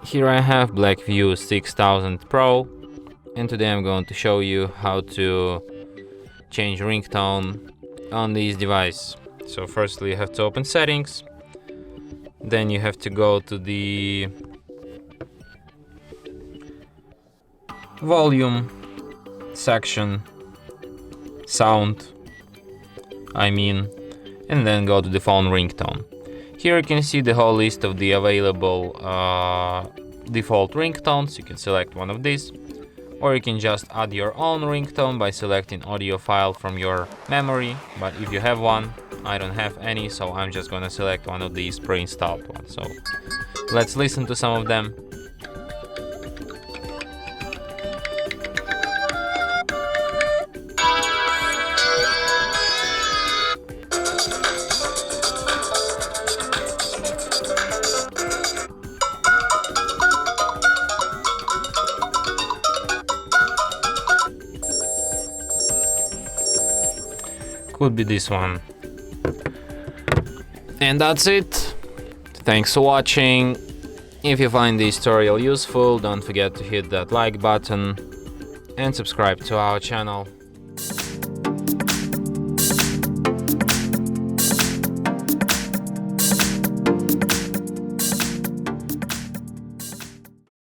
Here I have BLACKVIEW 6000 Pro, and today I'm going to show you how to change ringtone on this device. So firstly you have to open settings, then you have to go to the volume section, sound and then go to the phone ringtone. Here you can see the whole list of the available default ringtones. You can select one of these, or you can just add your own ringtone by selecting audio file from your memory. But if you have one, I don't have any, so I'm just gonna select one of these pre-installed ones. So let's listen to some of them. Could be this one. And that's it. Thanks for watching. If you find this tutorial useful, don't forget to hit that like button and subscribe to our channel.